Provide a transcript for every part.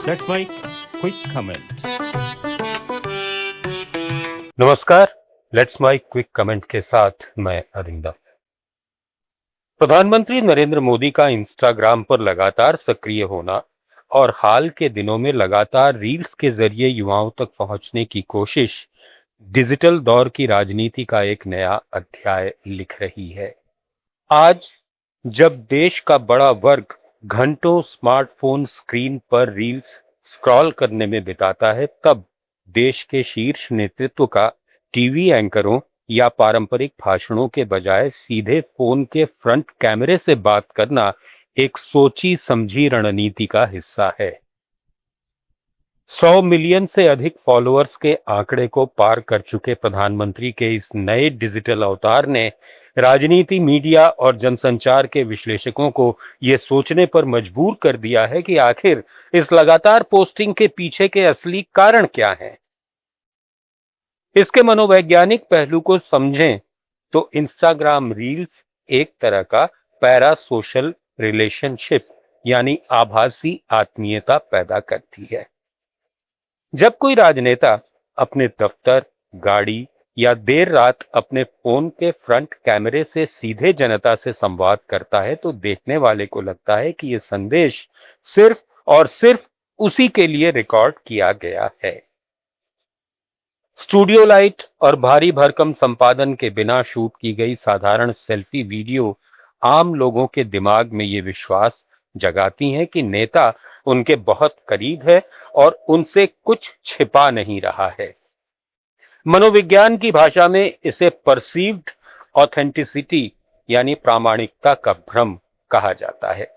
That's my quick comment. नमस्कार। Let's my quick comment के साथ मैं अरिंदम। प्रधानमंत्री नरेंद्र मोदी का इंस्टाग्राम पर लगातार सक्रिय होना और हाल के दिनों में लगातार रील्स के जरिए युवाओं तक पहुंचने की कोशिश डिजिटल दौर की राजनीति का एक नया अध्याय लिख रही है। आज जब देश का बड़ा वर्ग घंटों स्मार्टफोन स्क्रीन पर रील्स स्क्रॉल करने में बिताता है, तब देश के शीर्ष नेतृत्व का टीवी एंकरों या पारंपरिक भाषणों के बजाय सीधे फोन के फ्रंट कैमरे से बात करना एक सोची समझी रणनीति का हिस्सा है। 100 मिलियन से अधिक फॉलोअर्स के आंकड़े को पार कर चुके प्रधानमंत्री के इस नए डिजिटल अवतार ने राजनीति, मीडिया और जनसंचार के विश्लेषकों को यह सोचने पर मजबूर कर दिया है कि आखिर इस लगातार पोस्टिंग के पीछे के असली कारण क्या हैं। इसके मनोवैज्ञानिक पहलू को समझें तो इंस्टाग्राम रील्स एक तरह का पैरा सोशल रिलेशनशिप यानी आभासी आत्मीयता पैदा करती है। जब कोई राजनेता अपने दफ्तर, गाड़ी या देर रात अपने फोन के फ्रंट कैमरे से सीधे जनता से संवाद करता है तो देखने वाले को लगता है कि यह संदेश सिर्फ और सिर्फ उसी के लिए रिकॉर्ड किया गया है। स्टूडियो लाइट और भारी भरकम संपादन के बिना शूट की गई साधारण सेल्फी वीडियो आम लोगों के दिमाग में ये विश्वास जगाती हैं कि नेता उनके बहुत करीब है और उनसे कुछ छिपा नहीं रहा है। मनोविज्ञान की भाषा में इसे परसीव्ड ऑथेंटिसिटी यानी प्रामाणिकता का भ्रम कहा जाता है।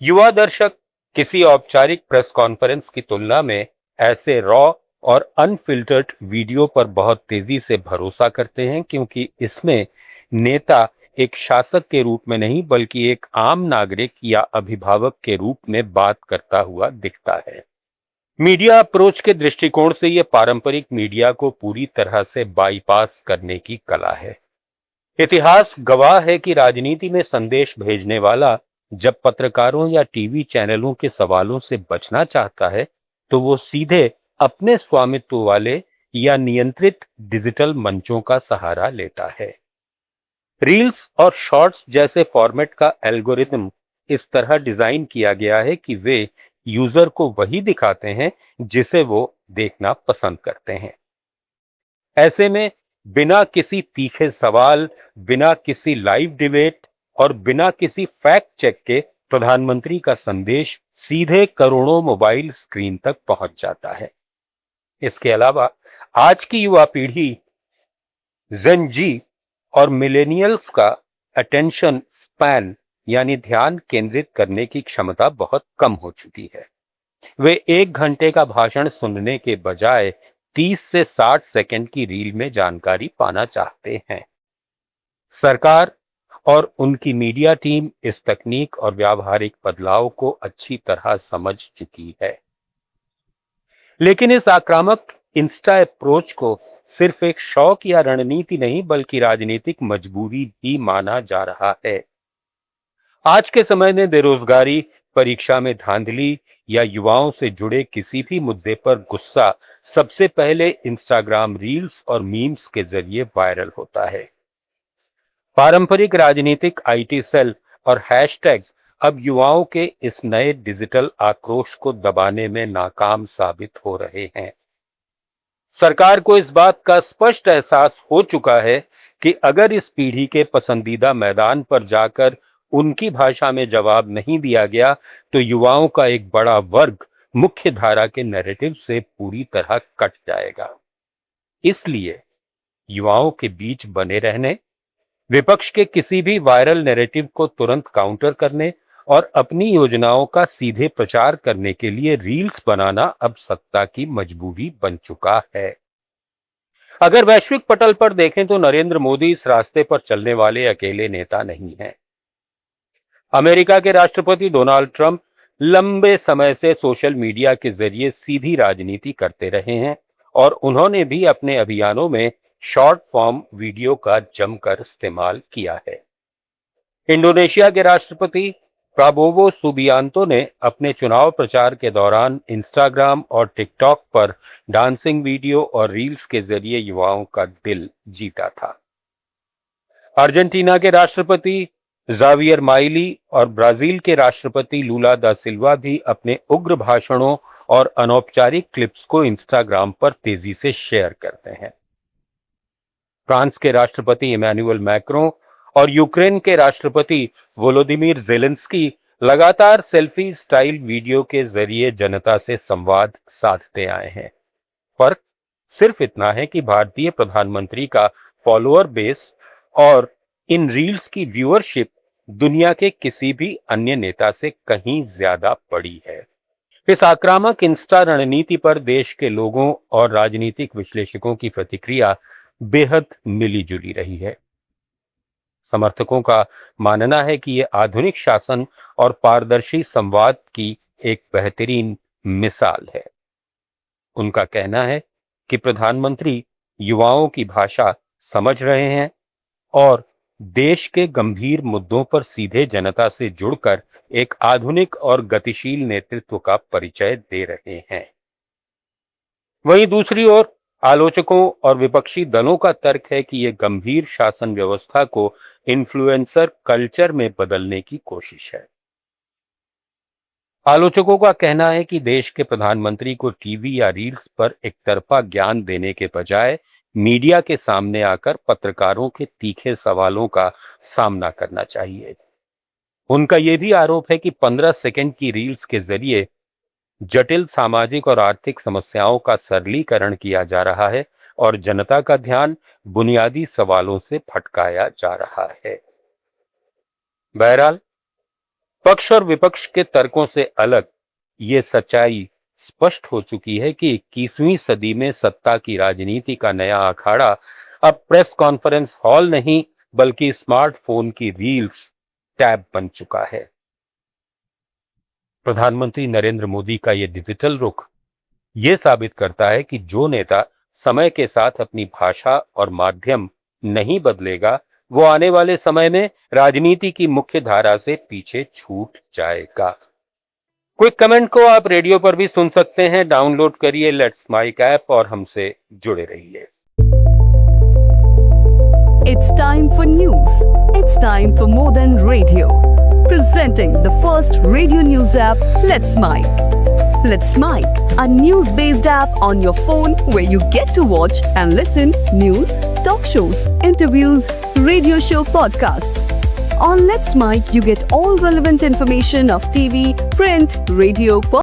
युवा दर्शक किसी औपचारिक प्रेस कॉन्फ्रेंस की तुलना में ऐसे रॉ और अनफिल्टर्ड वीडियो पर बहुत तेजी से भरोसा करते हैं, क्योंकि इसमें नेता एक शासक के रूप में नहीं बल्कि एक आम नागरिक या अभिभावक के रूप में बात करता हुआ दिखता है। मीडिया अप्रोच के दृष्टिकोण से यह पारंपरिक मीडिया को पूरी तरह से बाईपास करने की कला है। इतिहास गवाह है कि राजनीति में संदेश भेजने वाला जब पत्रकारों या टीवी चैनलों के सवालों से बचना चाहता है तो वो सीधे अपने स्वामित्व वाले या नियंत्रित डिजिटल मंचों का सहारा लेता है। रील्स और शॉर्ट्स जैसे फॉर्मेट का एल्गोरिथम इस तरह डिजाइन किया गया है कि वे यूजर को वही दिखाते हैं जिसे वो देखना पसंद करते हैं। ऐसे में बिना किसी तीखे सवाल, बिना किसी लाइव डिबेट और बिना किसी फैक्ट चेक के प्रधानमंत्री का संदेश सीधे करोड़ों मोबाइल स्क्रीन तक पहुंच जाता है। इसके अलावा आज की युवा पीढ़ी जेन जी और मिलेनियल्स का अटेंशन स्पैन यानी ध्यान केंद्रित करने की क्षमता बहुत कम हो चुकी है। वे 1 घंटे का भाषण सुनने के बजाय 30 से 60 सेकंड की रील में जानकारी पाना चाहते हैं। सरकार और उनकी मीडिया टीम इस तकनीक और व्यावहारिक बदलाव को अच्छी तरह समझ चुकी है, लेकिन इस आक्रामक इंस्टा अप्रोच को सिर्फ एक शौक या रणनीति नहीं बल्कि राजनीतिक मजबूरी भी माना जा रहा है। आज के समय में बेरोजगारी, परीक्षा में धांधली या युवाओं से जुड़े किसी भी मुद्दे पर गुस्सा सबसे पहले इंस्टाग्राम रील्स और मीम्स के जरिए वायरल होता है। पारंपरिक राजनीतिक आईटी सेल और हैशटैग अब युवाओं के इस नए डिजिटल आक्रोश को दबाने में नाकाम साबित हो रहे हैं। सरकार को इस बात का स्पष्ट एहसास हो चुका है कि अगर इस पीढ़ी के पसंदीदा मैदान पर जाकर उनकी भाषा में जवाब नहीं दिया गया तो युवाओं का एक बड़ा वर्ग मुख्य धारा के नैरेटिव से पूरी तरह कट जाएगा। इसलिए युवाओं के बीच बने रहने, विपक्ष के किसी भी वायरल नैरेटिव को तुरंत काउंटर करने और अपनी योजनाओं का सीधे प्रचार करने के लिए रील्स बनाना अब सत्ता की मजबूरी बन चुका है। अगर वैश्विक पटल पर देखें तो नरेंद्र मोदी इस रास्ते पर चलने वाले अकेले नेता नहीं हैं। अमेरिका के राष्ट्रपति डोनाल्ड ट्रंप लंबे समय से सोशल मीडिया के जरिए सीधी राजनीति करते रहे हैं और उन्होंने भी अपने अभियानों में शॉर्ट फॉर्म वीडियो का जमकर इस्तेमाल किया है। इंडोनेशिया के राष्ट्रपति प्राबोवो सुबियांतो ने अपने चुनाव प्रचार के दौरान इंस्टाग्राम और टिकटॉक पर डांसिंग वीडियो और रील्स के जरिए युवाओं का दिल जीता था। अर्जेंटीना के राष्ट्रपति जावियर माइली और ब्राजील के राष्ट्रपति लूला दा सिल्वा भी अपने उग्र भाषणों और अनौपचारिक क्लिप्स को इंस्टाग्राम पर तेजी से शेयर करते हैं। फ्रांस के राष्ट्रपति इमैनुअल मैक्रों और यूक्रेन के राष्ट्रपति वोलोदिमीर जेलेंस्की लगातार सेल्फी स्टाइल वीडियो के जरिए जनता से संवाद साधते आए हैं। फर्क सिर्फ इतना है कि भारतीय प्रधानमंत्री का फॉलोअर बेस और इन रील्स की व्यूअरशिप दुनिया के किसी भी अन्य नेता से कहीं ज्यादा बड़ी है। इस आक्रामक इंस्टा रणनीति पर देश के लोगों और राजनीतिक विश्लेषकों की प्रतिक्रिया बेहद मिलीजुली रही है। समर्थकों का मानना है कि यह आधुनिक शासन और पारदर्शी संवाद की एक बेहतरीन मिसाल है। उनका कहना है कि प्रधानमंत्री युवाओं की भाषा समझ रहे हैं और देश के गंभीर मुद्दों पर सीधे जनता से जुड़कर एक आधुनिक और गतिशील नेतृत्व का परिचय दे रहे हैं। वहीं दूसरी ओर आलोचकों और विपक्षी दलों का तर्क है कि यह गंभीर शासन व्यवस्था को इन्फ्लुएंसर कल्चर में बदलने की कोशिश है। आलोचकों का कहना है कि देश के प्रधानमंत्री को टीवी या रील्स पर एकतरफा ज्ञान देने के बजाय मीडिया के सामने आकर पत्रकारों के तीखे सवालों का सामना करना चाहिए। उनका यह भी आरोप है कि 15 सेकंड की रील्स के जरिए जटिल सामाजिक और आर्थिक समस्याओं का सरलीकरण किया जा रहा है और जनता का ध्यान बुनियादी सवालों से भटकाया जा रहा है। बहरहाल, पक्ष और विपक्ष के तर्कों से अलग ये सच्चाई स्पष्ट हो चुकी है कि 21वीं सदी में सत्ता की राजनीति का नया अखाड़ा अब प्रेस कॉन्फ्रेंस हॉल नहीं बल्कि स्मार्टफोन की रील्स टैब बन चुका है। प्रधानमंत्री नरेंद्र मोदी का यह डिजिटल रुख यह साबित करता है कि जो नेता समय के साथ अपनी भाषा और माध्यम नहीं बदलेगा, वो आने वाले समय में राजनीति की मुख्य धारा से पीछे छूट जाएगा। क्विक कमेंट को आप रेडियो पर भी सुन सकते हैं। डाउनलोड करिए लेट्स माइक ऐप और हमसे जुड़े रहिए। It's time for news. It's time for more than radio. Presenting the first radio news app, Let's Mic. Let's Mic, a news-based app on your phone where you get to watch and listen news, talk shows, interviews, radio show podcasts. On Let's Mic, you get all relevant information of TV, print, radio,